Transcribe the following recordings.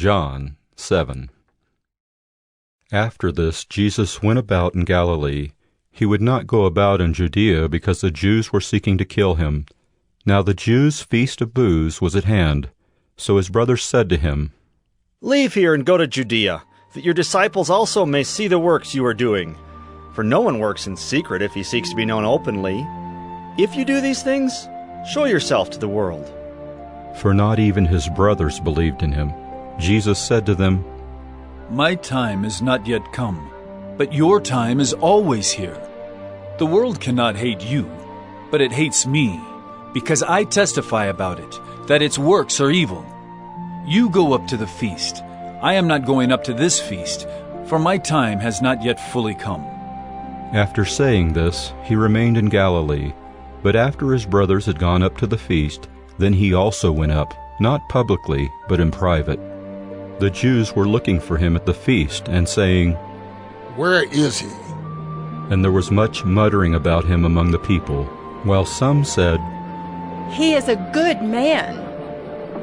John 7. After this, Jesus went about in Galilee. He would not go about in Judea because the Jews were seeking to kill him. Now the Jews' feast of booths was at hand. So his brothers said to him, "Leave here and go to Judea, that your disciples also may see the works you are doing. For no one works in secret if he seeks to be known openly. If you do these things, show yourself to the world." For not even his brothers believed in him. Jesus said to them, "My time is not yet come, but your time is always here. The world cannot hate you, but it hates me, because I testify about it, that its works are evil. You go up to the feast. I am not going up to this feast, for my time has not yet fully come." After saying this, he remained in Galilee. But after his brothers had gone up to the feast, then he also went up, not publicly, but in private. The Jews were looking for him at the feast and saying, "Where is he?" And there was much muttering about him among the people, while some said, "He is a good man."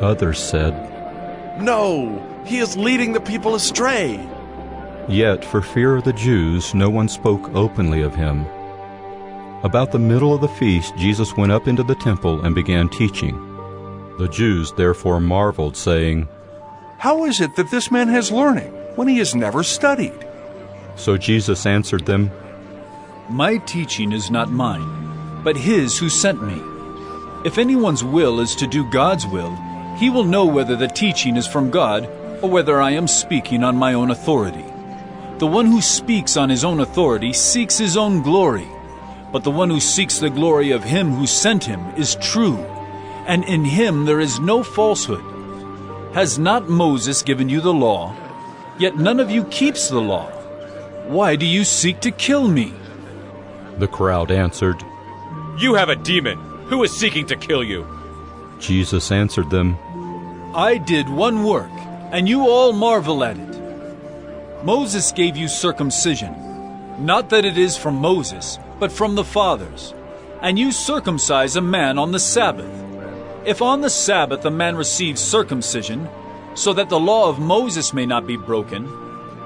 Others said, "No, he is leading the people astray." Yet for fear of the Jews no one spoke openly of him. About the middle of the feast Jesus went up into the temple and began teaching. The Jews therefore marveled, saying, "How is it that this man has learning when he has never studied?" So Jesus answered them, My teaching is not mine, but his who sent me. If anyone's will is to do God's will, he will know whether the teaching is from God or whether I am speaking on my own authority. The one who speaks on his own authority seeks his own glory, but the one who seeks the glory of him who sent him is true, and in him there is no falsehood. Has not Moses given you the law? Yet none of you keeps the law. Why do you seek to kill me?" The crowd answered, "You have a demon. Who is seeking to kill you?" Jesus answered them, I did one work, and you all marvel at it. Moses gave you circumcision, not that it is from Moses, but from the fathers. And you circumcise a man on the Sabbath. If on the Sabbath a man receives circumcision, so that the law of Moses may not be broken,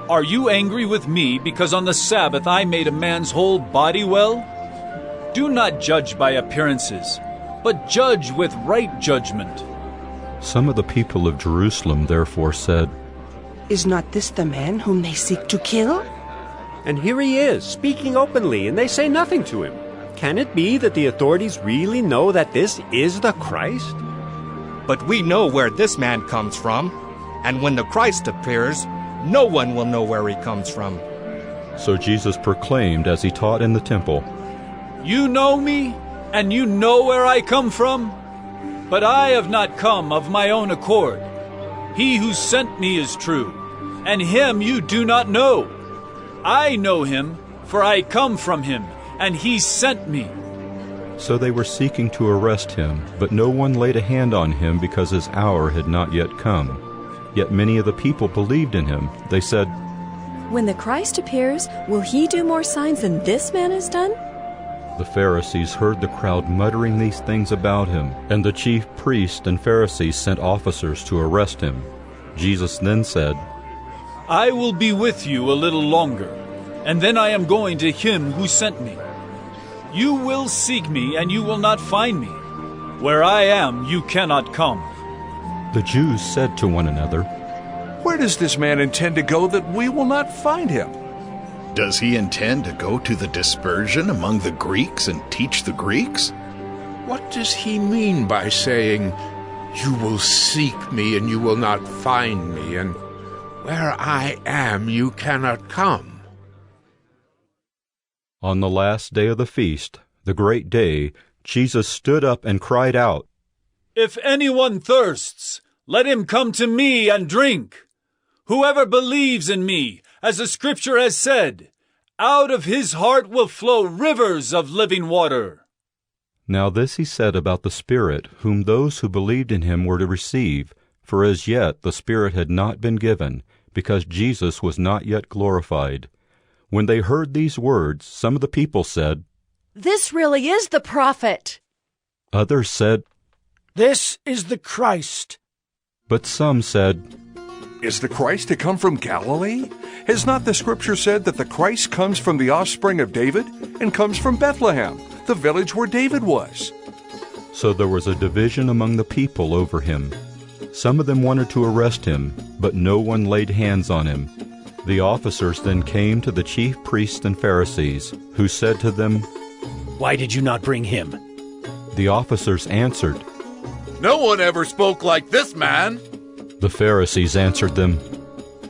are you angry with me because on the Sabbath I made a man's whole body well? Do not judge by appearances, but judge with right judgment. Some of the people of Jerusalem therefore said, "Is not this the man whom they seek to kill? And here he is, speaking openly, and they say nothing to him. Can it be that the authorities really know that this is the Christ?" But we know where this man comes from, and when the Christ appears, no one will know where he comes from. So Jesus proclaimed as he taught in the temple, You know me, and you know where I come from? But I have not come of my own accord. He who sent me is true, and him you do not know. I know him, for I come from him, and he sent me. So they were seeking to arrest him, but no one laid a hand on him because his hour had not yet come. Yet many of the people believed in him. They said, When the Christ appears, will he do more signs than this man has done? The Pharisees heard the crowd muttering these things about him, and the chief priests and Pharisees sent officers to arrest him. Jesus then said, I will be with you a little longer, and then I am going to him who sent me. You will seek me, and you will not find me. Where I am, you cannot come. The Jews said to one another, Where does this man intend to go that we will not find him? Does he intend to go to the dispersion among the Greeks and teach the Greeks? What does he mean by saying, "You will seek me and you will not find me, and where I am you cannot come"? On the last day of the feast, the great day, Jesus stood up and cried out, If anyone thirsts, let him come to me and drink. Whoever believes in me, as the Scripture has said, out of his heart will flow rivers of living water. Now this he said about the Spirit, whom those who believed in him were to receive, for as yet the Spirit had not been given, because Jesus was not yet glorified. When they heard these words, some of the people said, This really is the prophet. Others said, This is the Christ. But some said, Is the Christ to come from Galilee? Has not the Scripture said that the Christ comes from the offspring of David and comes from Bethlehem, the village where David was? So there was a division among the people over him. Some of them wanted to arrest him, but no one laid hands on him. The officers then came to the chief priests and Pharisees, who said to them, "Why did you not bring him?" The officers answered, "No one ever spoke like this man." The Pharisees answered them,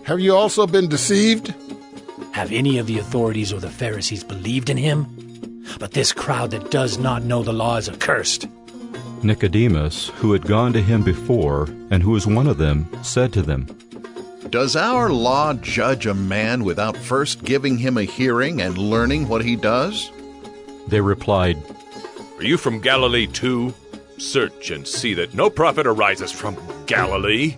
"Have you also been deceived? Have any of the authorities or the Pharisees believed in him? But this crowd that does not know the law is accursed." Nicodemus, who had gone to him before, and who was one of them, said to them, "Does our law judge a man without first giving him a hearing and learning what he does?" They replied, "Are you from Galilee too? Search and see that no prophet arises from Galilee."